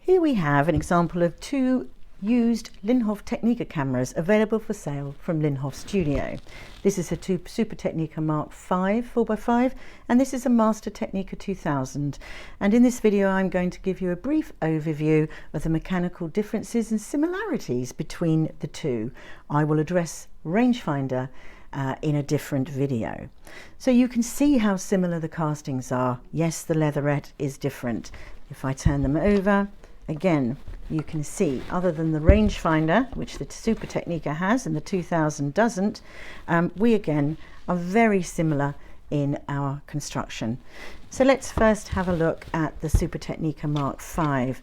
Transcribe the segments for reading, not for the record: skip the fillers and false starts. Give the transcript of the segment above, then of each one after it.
Here we have an example of two used Linhof Technika cameras available for sale from Linhofstudio. This is a Super Technika Mark V 4x5 and this is a Master Technika 2000, and in this video I'm going to give you a brief overview of the mechanical differences and similarities between the two. I will address Rangefinder in a different video. So you can see how similar the castings are. Yes, the leatherette is different. If I turn them over, again, you can see, other than the rangefinder, which the Super Technika has and the 2000 doesn't, we again are very similar in our construction. So let's first have a look at the Super Technika Mark V.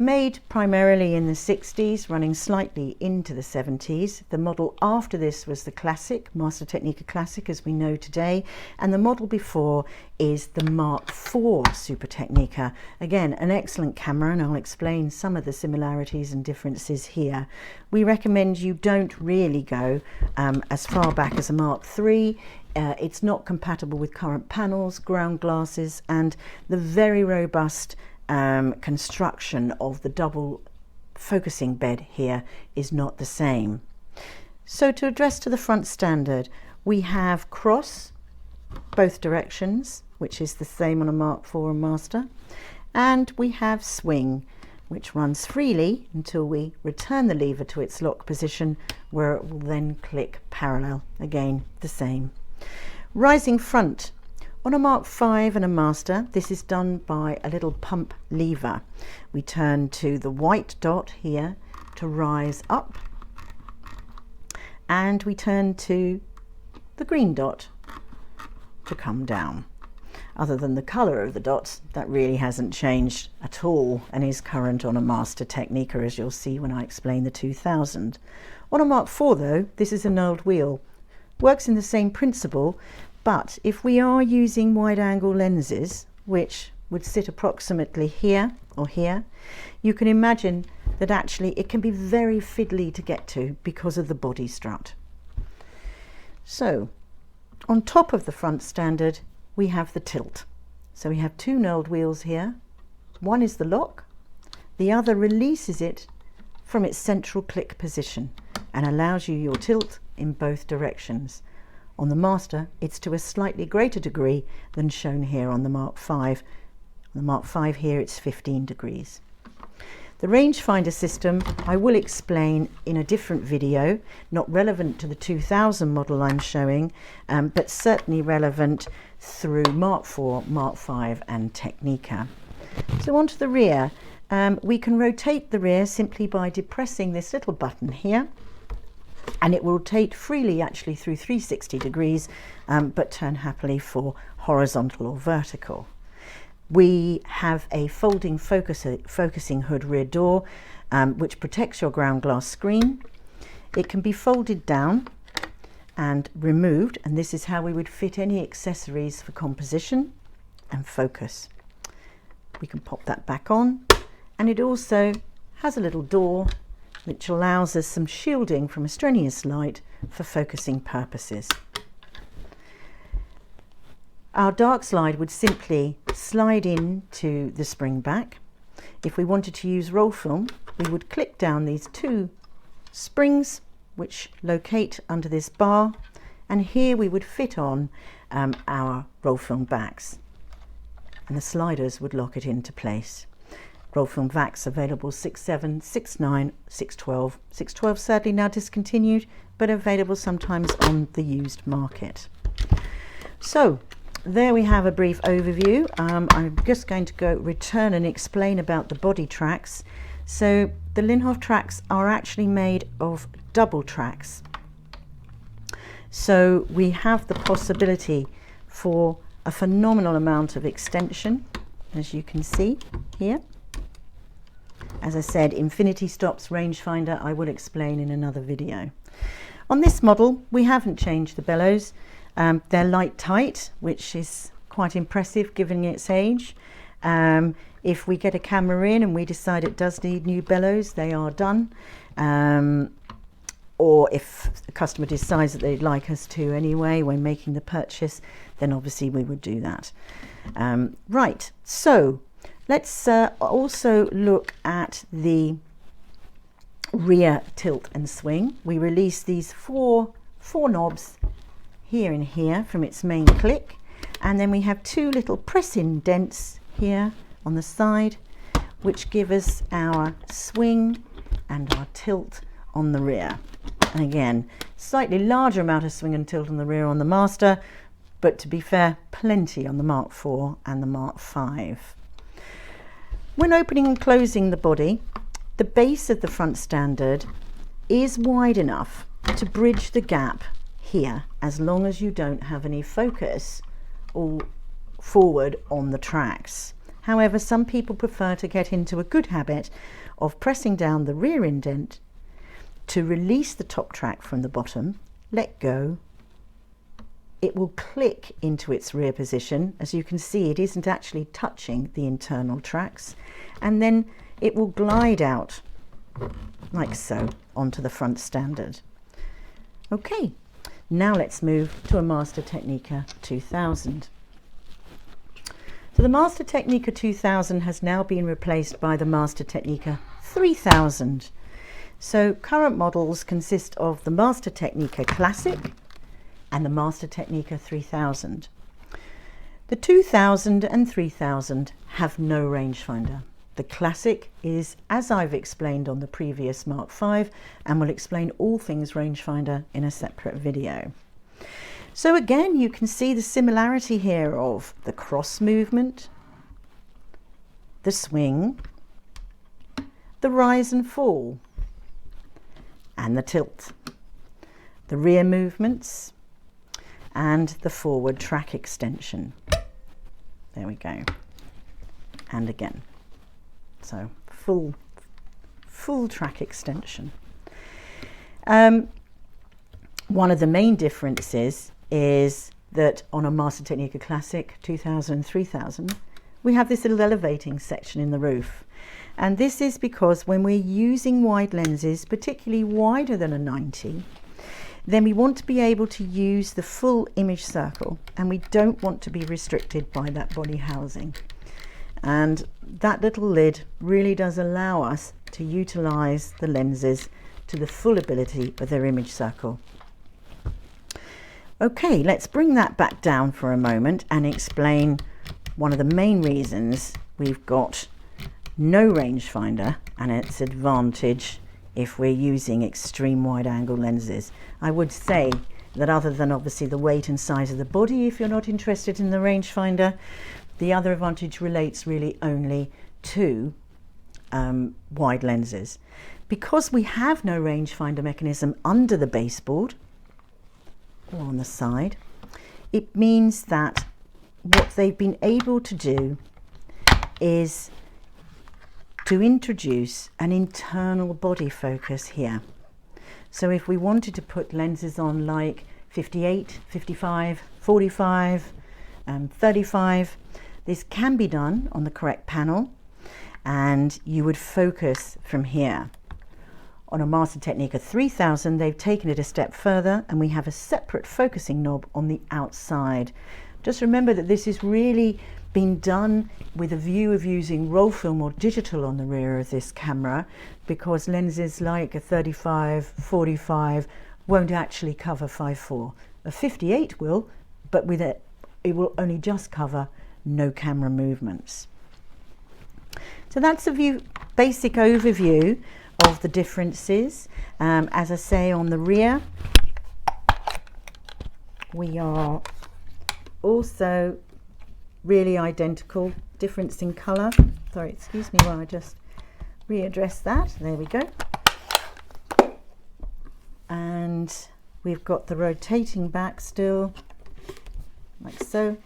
Made primarily in the 60s, running slightly into the 70s. The model after this was the classic, Master Technika Classic as we know today, and the model before is the Mark IV Super Technika. Again, an excellent camera, and I'll explain some of the similarities and differences here. We recommend you don't really go as far back as a Mark III. It's not compatible with current panels, ground glasses, and the very robust construction of the double focusing bed here is not the same. So to address to the front standard, we have cross both directions, which is the same on a Mark IV and Master, and we have swing, which runs freely until we return the lever to its lock position, where it will then click parallel, again the same. Rising front. On a Mark V and a Master, this is done by a little pump lever. We turn to the white dot here to rise up, and we turn to the green dot to come down. Other than the colour of the dots, that really hasn't changed at all and is current on a Master Technika, as you'll see when I explain the 2000. On a Mark IV though, this is an old wheel. Works in the same principle, but if we are using wide angle lenses, which would sit approximately here or here, you can imagine that actually it can be very fiddly to get to because of the body strut. So on top of the front standard, we have the tilt. So we have two knurled wheels here. One is the lock, the other releases it from its central click position and allows you your tilt in both directions. On the Master, it's to a slightly greater degree than shown here on the Mark V. On the Mark V here, it's 15 degrees. The rangefinder system I will explain in a different video, not relevant to the 2000 model I'm showing, but certainly relevant through Mark IV, Mark V and Technika. So onto the rear. We can rotate the rear simply by depressing this little button here, and it will rotate freely actually through 360 degrees, but turn happily for horizontal or vertical. We have a folding focusing hood rear door, which protects your ground glass screen. It can be folded down and removed, and this is how we would fit any accessories for composition and focus. We can pop that back on, and it also has a little door which allows us some shielding from strenuous light for focusing purposes. Our dark slide would simply slide into the spring back. If we wanted to use roll film, we would click down these two springs which locate under this bar, and here we would fit on our roll film backs, and the sliders would lock it into place. Roll film backs available 6.7, 6.9, 6.12. 6.12 sadly now discontinued, but available sometimes on the used market. So there we have a brief overview. I'm just going to return and explain about the body tracks. So the Linhof tracks are actually made of double tracks. So we have the possibility for a phenomenal amount of extension, as you can see here. As I said, infinity stops, rangefinder, I will explain in another video. On this model, we haven't changed the bellows. They're light tight, which is quite impressive given its age. If we get a camera in and we decide it does need new bellows, they are done. Or if the customer decides that they'd like us to anyway when making the purchase, then obviously we would do that. Right, so Let's also look at the rear tilt and swing. We release these four knobs here and here from its main click, and then we have two little press indents here on the side which give us our swing and our tilt on the rear. And again, slightly larger amount of swing and tilt on the rear on the Master, but to be fair, plenty on the Mark IV and the Mark V. When opening and closing the body, the base of the front standard is wide enough to bridge the gap here, as long as you don't have any focus all forward on the tracks. However, some people prefer to get into a good habit of pressing down the rear indent to release the top track from the bottom, let go. It will click into its rear position. As you can see, it isn't actually touching the internal tracks, and then it will glide out like so onto the front standard. Okay, now let's move to a Master Technika 2000. So the Master Technika 2000 has now been replaced by the Master Technika 3000. So current models consist of the Master Technika Classic and the Master Technika 3000. The 2000 and 3000 have no rangefinder. The Classic is, as I've explained on the previous Mark V, and will explain all things rangefinder in a separate video. So again, you can see the similarity here of the cross movement, the swing, the rise and fall, and the tilt, the rear movements, and the forward track extension. There we go. And again. So full track extension. One of the main differences is that on a Master Technika Classic 2000 and 3000, we have this little elevating section in the roof. And this is because when we're using wide lenses, particularly wider than a 90, then we want to be able to use the full image circle, and we don't want to be restricted by that body housing. And that little lid really does allow us to utilize the lenses to the full ability of their image circle. Okay, let's bring that back down for a moment and explain one of the main reasons we've got no rangefinder and its advantage if we're using extreme wide angle lenses. I would say that other than obviously the weight and size of the body, if you're not interested in the rangefinder, the other advantage relates really only to wide lenses. Because we have no rangefinder mechanism under the baseboard or on the side, it means that what they've been able to do is to introduce an internal body focus here. So if we wanted to put lenses on like 58, 55, 45, 35, this can be done on the correct panel, and you would focus from here. On a Master Technika 3000, they've taken it a step further, and we have a separate focusing knob on the outside. Just remember that this is really been done with a view of using roll film or digital on the rear of this camera, because lenses like a 35, 45 won't actually cover 5.4. A 58 will, but with it will only just cover no camera movements. So that's a basic overview of the differences. As I say, on the rear we are also really identical, difference in colour. Sorry, excuse me while I just readdress that. There we go. And we've got the rotating back still, like so.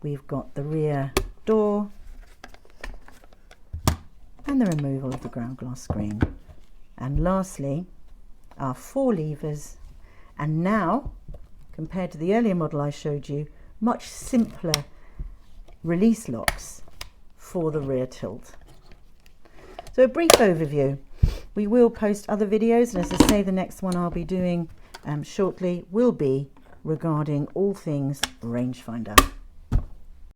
We've got the rear door and the removal of the ground glass screen. And lastly, our 4 levers, and now, compared to the earlier model I showed you, much simpler release locks for the rear tilt. So a brief overview. We will post other videos, and as I say, the next one I'll be doing shortly will be regarding all things rangefinder.